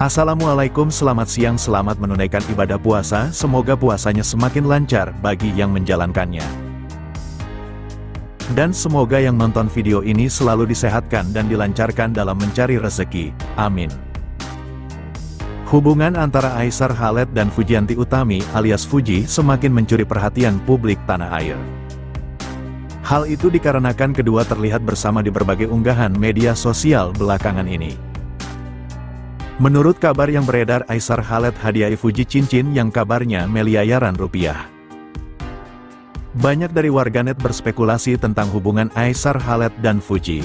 Assalamualaikum, selamat siang, selamat menunaikan ibadah puasa, semoga puasanya semakin lancar bagi yang menjalankannya. Dan semoga yang nonton video ini selalu disehatkan dan dilancarkan dalam mencari rezeki, amin. Hubungan antara Aisar Khaled dan Fujianti Utami alias Fuji semakin mencuri perhatian publik tanah air. Hal itu dikarenakan kedua terlihat bersama di berbagai unggahan media sosial belakangan ini. Menurut kabar yang beredar, Aisar Khaled hadiahi Fuji cincin yang kabarnya miliaran rupiah. Banyak dari warganet berspekulasi tentang hubungan Aisar Khaled dan Fuji.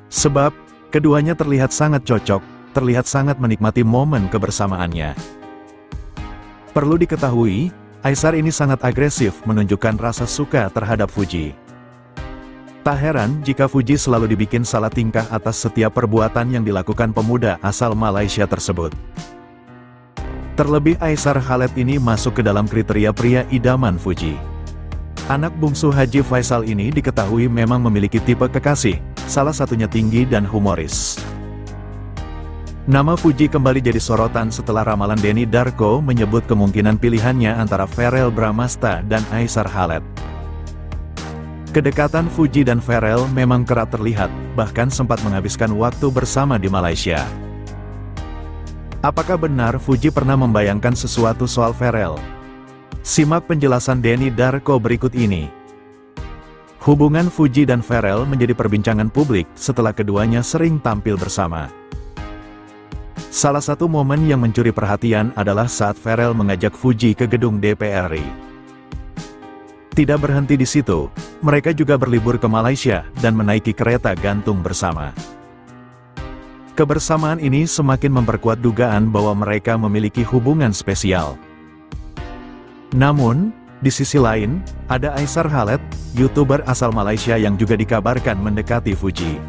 Sebab, keduanya terlihat sangat cocok, terlihat sangat menikmati momen kebersamaannya. Perlu diketahui, Aisar ini sangat agresif menunjukkan rasa suka terhadap Fuji. Tak heran jika Fuji selalu dibikin salah tingkah atas setiap perbuatan yang dilakukan pemuda asal Malaysia tersebut. Terlebih Aisar Khaled ini masuk ke dalam kriteria pria idaman Fuji. Anak bungsu Haji Faisal ini diketahui memang memiliki tipe kekasih, salah satunya tinggi dan humoris. Nama Fuji kembali jadi sorotan setelah ramalan Denny Darko menyebut kemungkinan pilihannya antara Verrell Bramasta dan Aisar Khaled. Kedekatan Fuji dan Verrell memang kerap terlihat, bahkan sempat menghabiskan waktu bersama di Malaysia. Apakah benar Fuji pernah membayangkan sesuatu soal Verrell? Simak penjelasan Denny Darko berikut ini. Hubungan Fuji dan Verrell menjadi perbincangan publik setelah keduanya sering tampil bersama. Salah satu momen yang mencuri perhatian adalah saat Verrell mengajak Fuji ke gedung DPR RI. Tidak berhenti di situ, mereka juga berlibur ke Malaysia dan menaiki kereta gantung bersama. Kebersamaan ini semakin memperkuat dugaan bahwa mereka memiliki hubungan spesial. Namun, di sisi lain, ada Aisar Khaled, YouTuber asal Malaysia yang juga dikabarkan mendekati Fuji.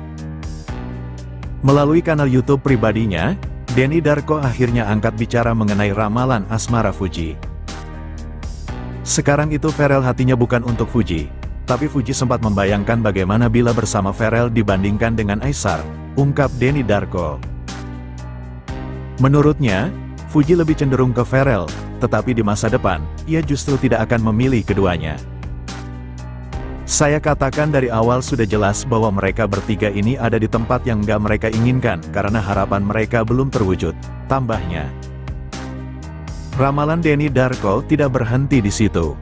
Melalui kanal YouTube pribadinya, Denny Darko akhirnya angkat bicara mengenai ramalan asmara Fuji. Sekarang itu Verrell hatinya bukan untuk Fuji, tapi Fuji sempat membayangkan bagaimana bila bersama Verrell dibandingkan dengan Aisar, ungkap Denny Darko. Menurutnya, Fuji lebih cenderung ke Verrell, tetapi di masa depan, ia justru tidak akan memilih keduanya. Saya katakan dari awal sudah jelas bahwa mereka bertiga ini ada di tempat yang gak mereka inginkan karena harapan mereka belum terwujud, tambahnya. Ramalan Denny Darko tidak berhenti di situ.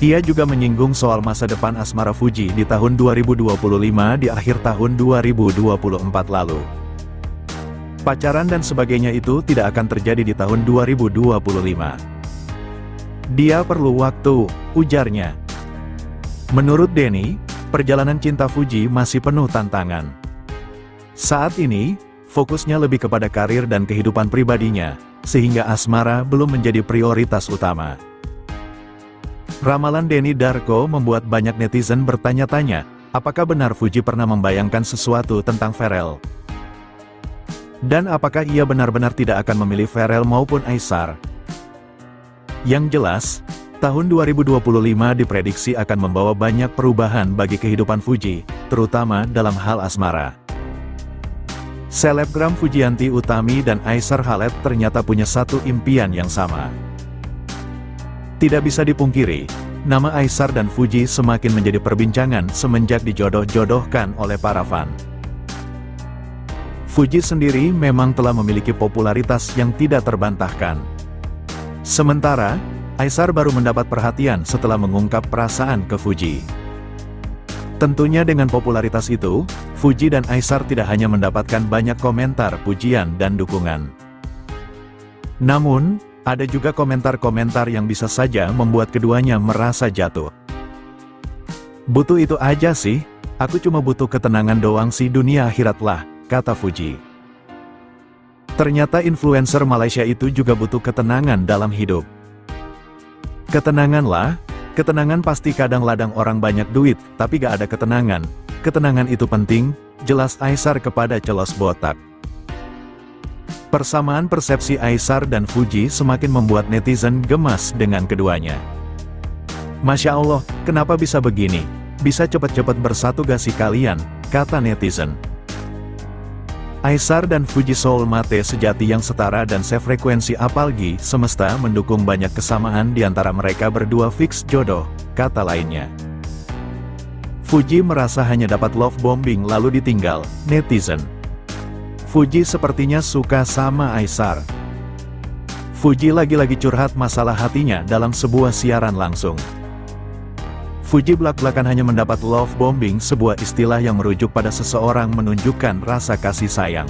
Ia juga menyinggung soal masa depan asmara Fuji di tahun 2025 di akhir tahun 2024 lalu. Pacaran dan sebagainya itu tidak akan terjadi di tahun 2025. Dia perlu waktu, ujarnya. Menurut Denny, perjalanan cinta Fuji masih penuh tantangan. Saat ini, fokusnya lebih kepada karir dan kehidupan pribadinya, sehingga asmara belum menjadi prioritas utama. Ramalan Denny Darko membuat banyak netizen bertanya-tanya, apakah benar Fuji pernah membayangkan sesuatu tentang Verrell? Dan apakah ia benar-benar tidak akan memilih Verrell maupun Aisar? Yang jelas, tahun 2025 diprediksi akan membawa banyak perubahan bagi kehidupan Fuji, terutama dalam hal asmara. Selebgram Fujianti Utami dan Aisar Khaled ternyata punya satu impian yang sama. Tidak bisa dipungkiri, nama Aisar dan Fuji semakin menjadi perbincangan semenjak dijodoh-jodohkan oleh para fan. Fuji sendiri memang telah memiliki popularitas yang tidak terbantahkan. Sementara, Aisar baru mendapat perhatian setelah mengungkap perasaan ke Fuji. Tentunya dengan popularitas itu, Fuji dan Aisar tidak hanya mendapatkan banyak komentar pujian dan dukungan. Namun, ada juga komentar-komentar yang bisa saja membuat keduanya merasa jatuh. Butuh itu aja sih, aku cuma butuh ketenangan doang sih, dunia akhirat lah, kata Fuji. Ternyata influencer Malaysia itu juga butuh ketenangan dalam hidup. Ketenangan lah. Ketenangan pasti kadang ladang orang banyak duit, tapi gak ada ketenangan. Ketenangan itu penting, jelas Aisar kepada Celos Botak. Persamaan persepsi Aisar dan Fuji semakin membuat netizen gemas dengan keduanya. Masya Allah, kenapa bisa begini? Bisa cepet-cepet bersatu gak sih kalian? Kata netizen. Aesar dan Fuji soulmate sejati yang setara dan sefrekuensi, apalagi semesta mendukung banyak kesamaan di antara mereka berdua, fix jodoh, kata lainnya. Fuji merasa hanya dapat love bombing lalu ditinggal, netizen. Fuji sepertinya suka sama Aesar. Fuji lagi-lagi curhat masalah hatinya dalam sebuah siaran langsung. Fuji belak-belakan hanya mendapat love bombing, sebuah istilah yang merujuk pada seseorang menunjukkan rasa kasih sayang.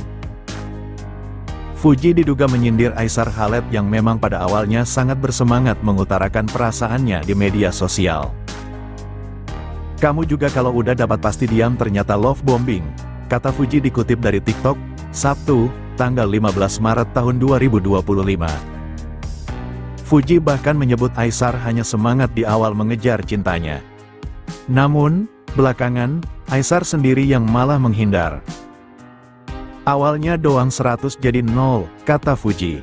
Fuji diduga menyindir Aesar Khaled yang memang pada awalnya sangat bersemangat mengutarakan perasaannya di media sosial. "Kamu juga kalau udah dapat pasti diam, ternyata love bombing," kata Fuji dikutip dari TikTok, Sabtu, tanggal 15 Maret tahun 2025. Fuji bahkan menyebut Aesar hanya semangat di awal mengejar cintanya. Namun, belakangan, Aesar sendiri yang malah menghindar. "Awalnya doang 100 jadi 0, kata Fuji.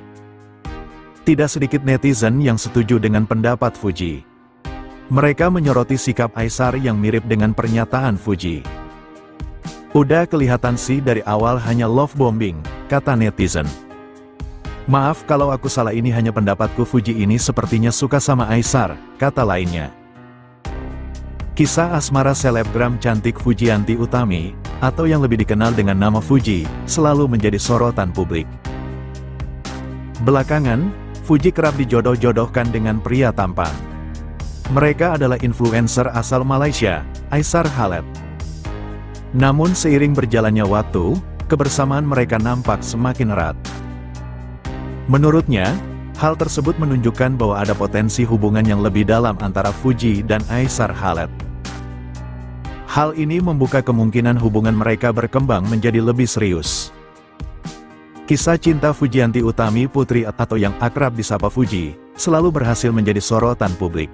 Tidak sedikit netizen yang setuju dengan pendapat Fuji. Mereka menyoroti sikap Aesar yang mirip dengan pernyataan Fuji. "Udah kelihatan sih dari awal hanya love bombing," kata netizen. "Maaf kalau aku salah, ini hanya pendapatku. Fuji ini sepertinya suka sama Aesar," kata lainnya. Kisah asmara selebgram cantik Fujianti Utami, atau yang lebih dikenal dengan nama Fuji, selalu menjadi sorotan publik. Belakangan, Fuji kerap dijodoh-jodohkan dengan pria tampan. Mereka adalah influencer asal Malaysia, Aesar Khaled. Namun seiring berjalannya waktu, kebersamaan mereka nampak semakin erat. Menurutnya, hal tersebut menunjukkan bahwa ada potensi hubungan yang lebih dalam antara Fuji dan Aesar Khaled. Hal ini membuka kemungkinan hubungan mereka berkembang menjadi lebih serius. Kisah cinta Fujianti Utami Putri atau yang akrab disapa Fuji, selalu berhasil menjadi sorotan publik.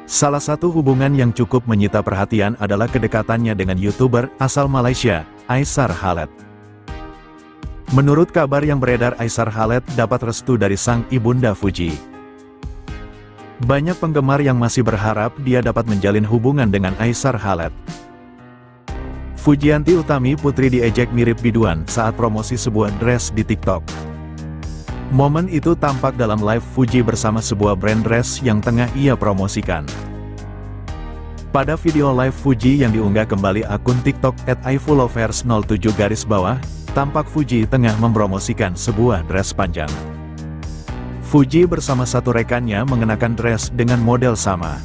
Salah satu hubungan yang cukup menyita perhatian adalah kedekatannya dengan YouTuber asal Malaysia, Aesar Khaled. Menurut kabar yang beredar, Aesar Khaled dapat restu dari sang ibunda Fuji. Banyak penggemar yang masih berharap dia dapat menjalin hubungan dengan Aesar Khaled. Fujianti Utami Putri diejek mirip biduan saat promosi sebuah dress di TikTok. Momen itu tampak dalam live Fuji bersama sebuah brand dress yang tengah ia promosikan. Pada video live Fuji yang diunggah kembali akun TikTok @iFulovers07_, tampak Fuji tengah mempromosikan sebuah dress panjang. Fuji bersama satu rekannya mengenakan dress dengan model sama.